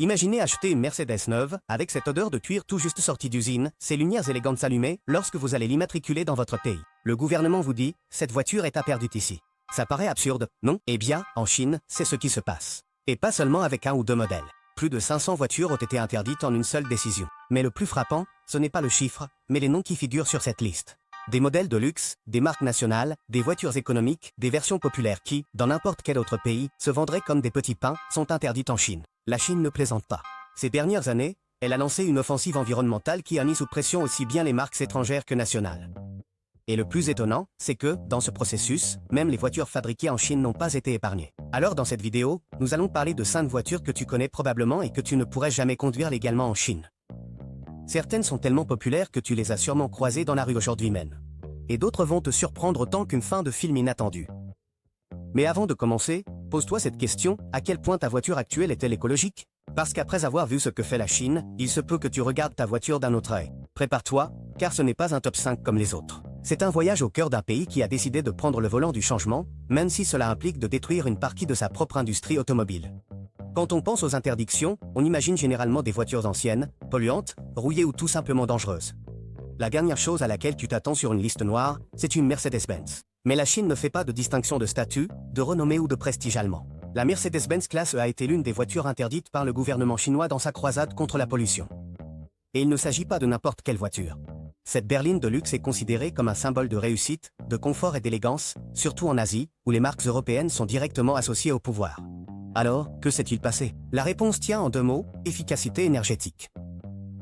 Imaginez acheter une Mercedes neuve, avec cette odeur de cuir tout juste sortie d'usine, ses lumières élégantes s'allumer, lorsque vous allez l'immatriculer dans votre pays. Le gouvernement vous dit, cette voiture est interdite ici. Ça paraît absurde, non? Eh bien, en Chine, c'est ce qui se passe. Et pas seulement avec un ou deux modèles. Plus de 500 voitures ont été interdites en une seule décision. Mais le plus frappant, ce n'est pas le chiffre, mais les noms qui figurent sur cette liste. Des modèles de luxe, des marques nationales, des voitures économiques, des versions populaires qui, dans n'importe quel autre pays, se vendraient comme des petits pains, sont interdites en Chine. La Chine ne plaisante pas. Ces dernières années, elle a lancé une offensive environnementale qui a mis sous pression aussi bien les marques étrangères que nationales. Et le plus étonnant, c'est que, dans ce processus, même les voitures fabriquées en Chine n'ont pas été épargnées. Alors dans cette vidéo, nous allons parler de 5 voitures que tu connais probablement et que tu ne pourrais jamais conduire légalement en Chine. Certaines sont tellement populaires que tu les as sûrement croisées dans la rue aujourd'hui même. Et d'autres vont te surprendre autant qu'une fin de film inattendue. Mais avant de commencer, pose-toi cette question, à quel point ta voiture actuelle est-elle écologique? Parce qu'après avoir vu ce que fait la Chine, il se peut que tu regardes ta voiture d'un autre œil. Prépare-toi, car ce n'est pas un top 5 comme les autres. C'est un voyage au cœur d'un pays qui a décidé de prendre le volant du changement, même si cela implique de détruire une partie de sa propre industrie automobile. Quand on pense aux interdictions, on imagine généralement des voitures anciennes, polluantes, rouillées ou tout simplement dangereuses. La dernière chose à laquelle tu t'attends sur une liste noire, c'est une Mercedes-Benz. Mais la Chine ne fait pas de distinction de statut, de renommée ou de prestige allemand. La Mercedes-Benz Classe E a été l'une des voitures interdites par le gouvernement chinois dans sa croisade contre la pollution. Et il ne s'agit pas de n'importe quelle voiture. Cette berline de luxe est considérée comme un symbole de réussite, de confort et d'élégance, surtout en Asie, où les marques européennes sont directement associées au pouvoir. Alors, que s'est-il passé? La réponse tient en 2 mots, efficacité énergétique.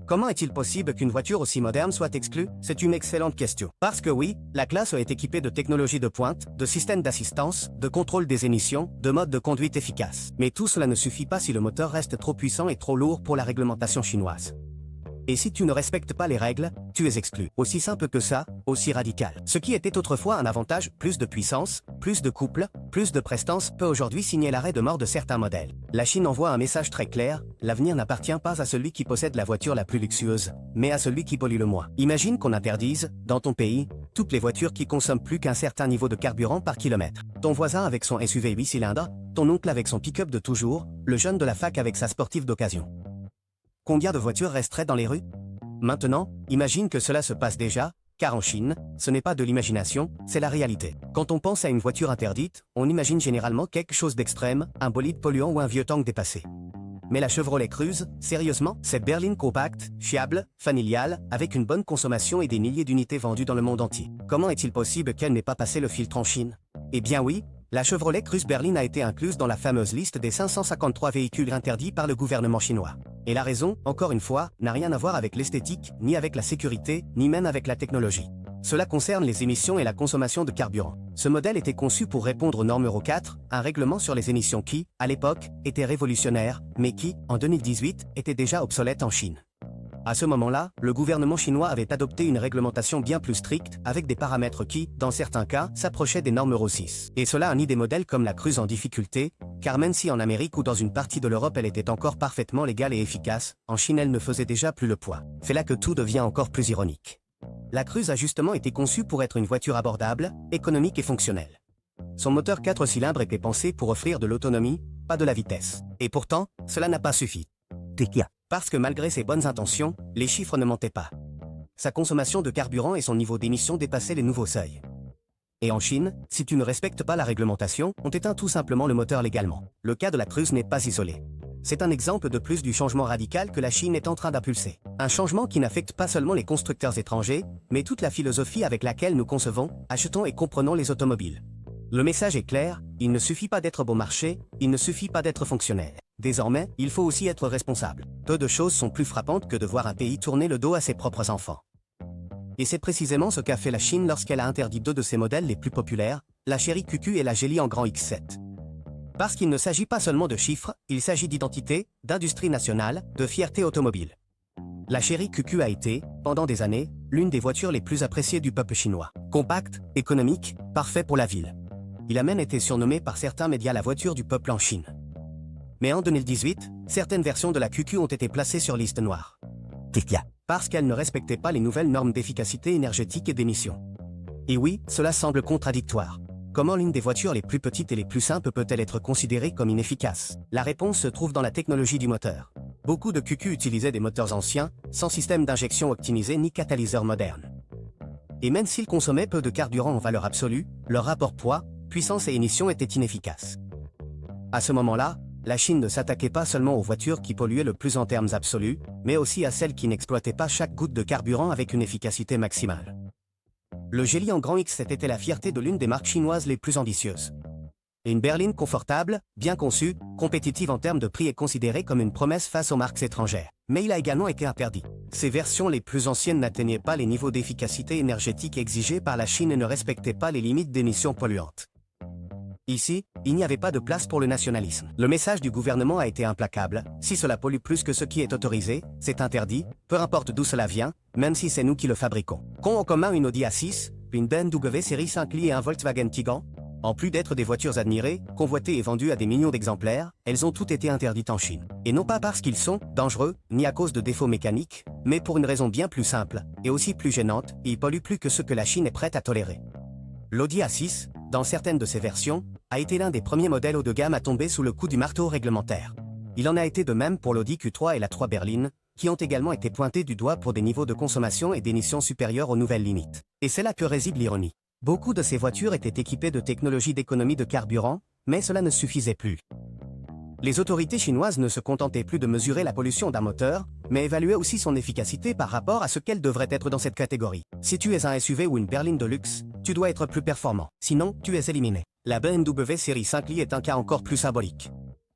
Comment est-il possible qu'une voiture aussi moderne soit exclue? C'est une excellente question. Parce que oui, la Classe est équipée de technologies de pointe, de systèmes d'assistance, de contrôle des émissions, de modes de conduite efficaces. Mais tout cela ne suffit pas si le moteur reste trop puissant et trop lourd pour la réglementation chinoise. Et si tu ne respectes pas les règles, tu es exclu. Aussi simple que ça, aussi radical. Ce qui était autrefois un avantage, plus de puissance, plus de couple, plus de prestance, peut aujourd'hui signer l'arrêt de mort de certains modèles. La Chine envoie un message très clair, l'avenir n'appartient pas à celui qui possède la voiture la plus luxueuse, mais à celui qui pollue le moins. Imagine qu'on interdise, dans ton pays, toutes les voitures qui consomment plus qu'un certain niveau de carburant par kilomètre. Ton voisin avec son SUV 8 cylindres, ton oncle avec son pick-up de toujours, le jeune de la fac avec sa sportive d'occasion. Combien de voitures resteraient dans les rues? Maintenant, imagine que cela se passe déjà, car en Chine, ce n'est pas de l'imagination, c'est la réalité. Quand on pense à une voiture interdite, on imagine généralement quelque chose d'extrême, un bolide polluant ou un vieux tank dépassé. Mais la Chevrolet Cruze, sérieusement? Cette berline compacte, fiable, familiale, avec une bonne consommation et des milliers d'unités vendues dans le monde entier. Comment est-il possible qu'elle n'ait pas passé le filtre en Chine? Eh bien oui, la Chevrolet Cruze berline a été incluse dans la fameuse liste des 553 véhicules interdits par le gouvernement chinois. Et la raison, encore une fois, n'a rien à voir avec l'esthétique, ni avec la sécurité, ni même avec la technologie. Cela concerne les émissions et la consommation de carburant. Ce modèle était conçu pour répondre aux normes Euro 4, un règlement sur les émissions qui, à l'époque, était révolutionnaire, mais qui, en 2018, était déjà obsolète en Chine. À ce moment-là, le gouvernement chinois avait adopté une réglementation bien plus stricte, avec des paramètres qui, dans certains cas, s'approchaient des normes Euro 6. Et cela a mis des modèles comme la Cruze en difficulté, car même si en Amérique ou dans une partie de l'Europe elle était encore parfaitement légale et efficace, en Chine elle ne faisait déjà plus le poids. C'est là que tout devient encore plus ironique. La Cruze a justement été conçue pour être une voiture abordable, économique et fonctionnelle. Son moteur 4 cylindres était pensé pour offrir de l'autonomie, pas de la vitesse. Et pourtant, cela n'a pas suffi. Parce que malgré ses bonnes intentions, les chiffres ne mentaient pas. Sa consommation de carburant et son niveau d'émission dépassaient les nouveaux seuils. Et en Chine, si tu ne respectes pas la réglementation, on t'éteint tout simplement le moteur légalement. Le cas de la Cruze n'est pas isolé. C'est un exemple de plus du changement radical que la Chine est en train d'impulser. Un changement qui n'affecte pas seulement les constructeurs étrangers, mais toute la philosophie avec laquelle nous concevons, achetons et comprenons les automobiles. Le message est clair, il ne suffit pas d'être bon marché, il ne suffit pas d'être fonctionnel. Désormais, il faut aussi être responsable. Peu de choses sont plus frappantes que de voir un pays tourner le dos à ses propres enfants. Et c'est précisément ce qu'a fait la Chine lorsqu'elle a interdit 2 de ses modèles les plus populaires, la Chery QQ et la Geely en grand X7. Parce qu'il ne s'agit pas seulement de chiffres, il s'agit d'identité, d'industrie nationale, de fierté automobile. La Chery QQ a été, pendant des années, l'une des voitures les plus appréciées du peuple chinois. Compacte, économique, parfait pour la ville. Il a même été surnommé par certains médias la voiture du peuple en Chine. Mais en 2018, certaines versions de la QQ ont été placées sur liste noire. Parce qu'elles ne respectaient pas les nouvelles normes d'efficacité énergétique et d'émissions. Et oui, cela semble contradictoire. Comment l'une des voitures les plus petites et les plus simples peut-elle être considérée comme inefficace? La réponse se trouve dans la technologie du moteur. Beaucoup de QQ utilisaient des moteurs anciens, sans système d'injection optimisé ni catalyseur moderne. Et même s'ils consommaient peu de carburant en valeur absolue, leur rapport poids, puissance et émissions était inefficace. À ce moment-là, la Chine ne s'attaquait pas seulement aux voitures qui polluaient le plus en termes absolus, mais aussi à celles qui n'exploitaient pas chaque goutte de carburant avec une efficacité maximale. Le Geely en grand X était la fierté de l'une des marques chinoises les plus ambitieuses. Une berline confortable, bien conçue, compétitive en termes de prix est considérée comme une promesse face aux marques étrangères. Mais il a également été interdit. Ces versions les plus anciennes n'atteignaient pas les niveaux d'efficacité énergétique exigés par la Chine et ne respectaient pas les limites d'émissions polluantes. Ici, il n'y avait pas de place pour le nationalisme. Le message du gouvernement a été implacable. Si cela pollue plus que ce qui est autorisé, c'est interdit, peu importe d'où cela vient, même si c'est nous qui le fabriquons. Qu'ont en commun une Audi A6, une BMW série 5 Li et un Volkswagen Tiguan? En plus d'être des voitures admirées, convoitées et vendues à des millions d'exemplaires, elles ont toutes été interdites en Chine. Et non pas parce qu'ils sont dangereux, ni à cause de défauts mécaniques, mais pour une raison bien plus simple, et aussi plus gênante, ils polluent plus que ce que la Chine est prête à tolérer. L'Audi A6, dans certaines de ses versions, a été l'un des premiers modèles haut de gamme à tomber sous le coup du marteau réglementaire. Il en a été de même pour l'Audi Q3 et la 3 berline, qui ont également été pointés du doigt pour des niveaux de consommation et d'émissions supérieurs aux nouvelles limites. Et c'est là que réside l'ironie. Beaucoup de ces voitures étaient équipées de technologies d'économie de carburant, mais cela ne suffisait plus. Les autorités chinoises ne se contentaient plus de mesurer la pollution d'un moteur, mais évaluaient aussi son efficacité par rapport à ce qu'elle devrait être dans cette catégorie. Si tu es un SUV ou une berline de luxe, tu dois être plus performant, sinon tu es éliminé. La BMW série 5 Li est un cas encore plus symbolique.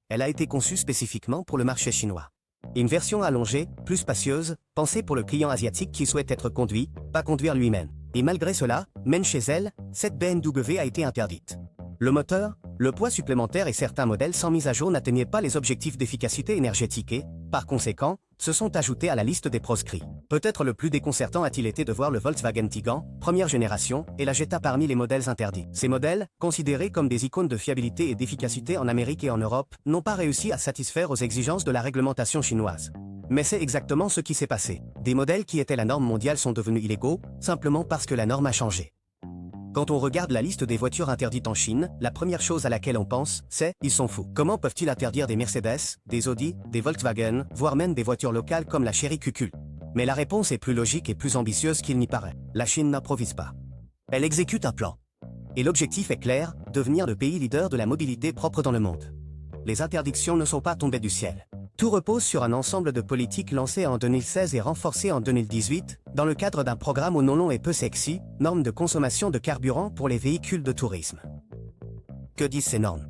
Elle a été conçue spécifiquement pour le marché chinois. Une version allongée, plus spacieuse, pensée pour le client asiatique qui souhaite être conduit, pas conduire lui-même. Et malgré cela, même chez elle, cette BMW a été interdite. Le moteur, le poids supplémentaire et certains modèles sans mise à jour n'atteignaient pas les objectifs d'efficacité énergétique et, par conséquent, se sont ajoutés à la liste des proscrits. Peut-être le plus déconcertant a-t-il été de voir le Volkswagen Tiguan, première génération, et la Jetta parmi les modèles interdits. Ces modèles, considérés comme des icônes de fiabilité et d'efficacité en Amérique et en Europe, n'ont pas réussi à satisfaire aux exigences de la réglementation chinoise. Mais c'est exactement ce qui s'est passé. Des modèles qui étaient la norme mondiale sont devenus illégaux, simplement parce que la norme a changé. Quand on regarde la liste des voitures interdites en Chine, la première chose à laquelle on pense, c'est « ils sont fous ». Comment peuvent-ils interdire des Mercedes, des Audi, des Volkswagen, voire même des voitures locales comme la Chery QQ? Mais la réponse est plus logique et plus ambitieuse qu'il n'y paraît. La Chine n'improvise pas. Elle exécute un plan. Et l'objectif est clair, devenir le pays leader de la mobilité propre dans le monde. Les interdictions ne sont pas tombées du ciel. Tout repose sur un ensemble de politiques lancées en 2016 et renforcées en 2018, dans le cadre d'un programme au nom long et peu sexy, normes de consommation de carburant pour les véhicules de tourisme. Que disent ces normes?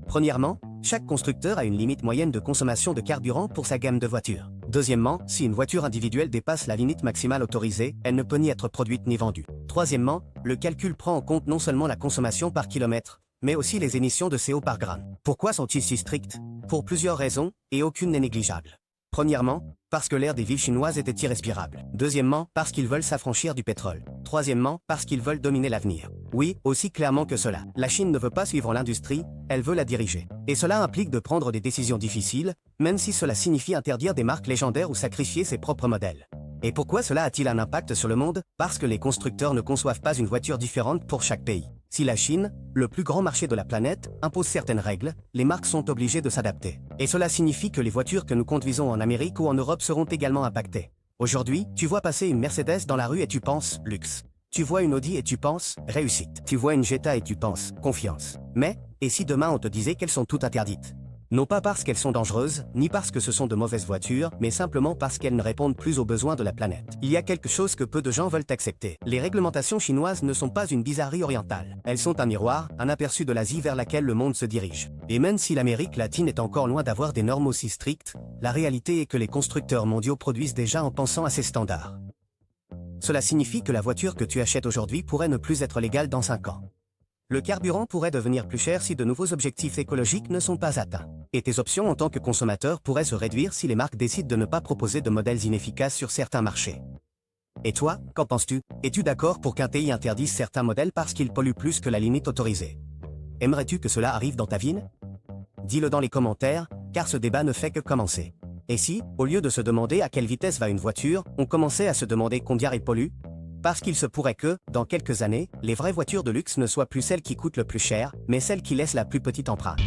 Premièrement, chaque constructeur a une limite moyenne de consommation de carburant pour sa gamme de voitures. Deuxièmement, si une voiture individuelle dépasse la limite maximale autorisée, elle ne peut ni être produite ni vendue. Troisièmement, le calcul prend en compte non seulement la consommation par kilomètre, mais aussi les émissions de CO par gramme. Pourquoi sont-ils si stricts? Pour plusieurs raisons, et aucune n'est négligeable. Premièrement, parce que l'air des villes chinoises était irrespirable. Deuxièmement, parce qu'ils veulent s'affranchir du pétrole. Troisièmement, parce qu'ils veulent dominer l'avenir. Oui, aussi clairement que cela. La Chine ne veut pas suivre l'industrie, elle veut la diriger. Et cela implique de prendre des décisions difficiles, même si cela signifie interdire des marques légendaires ou sacrifier ses propres modèles. Et pourquoi cela a-t-il un impact sur le monde? Parce que les constructeurs ne conçoivent pas une voiture différente pour chaque pays. Si la Chine, le plus grand marché de la planète, impose certaines règles, les marques sont obligées de s'adapter. Et cela signifie que les voitures que nous conduisons en Amérique ou en Europe seront également impactées. Aujourd'hui, tu vois passer une Mercedes dans la rue et tu penses « luxe ». Tu vois une Audi et tu penses « réussite ». Tu vois une Jetta et tu penses « confiance ». Mais, et si demain on te disait qu'elles sont toutes interdites? Non pas parce qu'elles sont dangereuses, ni parce que ce sont de mauvaises voitures, mais simplement parce qu'elles ne répondent plus aux besoins de la planète. Il y a quelque chose que peu de gens veulent accepter. Les réglementations chinoises ne sont pas une bizarrerie orientale. Elles sont un miroir, un aperçu de l'Asie vers laquelle le monde se dirige. Et même si l'Amérique latine est encore loin d'avoir des normes aussi strictes, la réalité est que les constructeurs mondiaux produisent déjà en pensant à ces standards. Cela signifie que la voiture que tu achètes aujourd'hui pourrait ne plus être légale dans 5 ans. Le carburant pourrait devenir plus cher si de nouveaux objectifs écologiques ne sont pas atteints. Et tes options en tant que consommateur pourraient se réduire si les marques décident de ne pas proposer de modèles inefficaces sur certains marchés. Et toi, qu'en penses-tu? Es-tu d'accord pour qu'un pays interdise certains modèles parce qu'ils polluent plus que la limite autorisée? Aimerais-tu que cela arrive dans ta ville? Dis-le dans les commentaires, car ce débat ne fait que commencer. Et si, au lieu de se demander à quelle vitesse va une voiture, on commençait à se demander combien elle pollue? Parce qu'il se pourrait que, dans quelques années, les vraies voitures de luxe ne soient plus celles qui coûtent le plus cher, mais celles qui laissent la plus petite empreinte.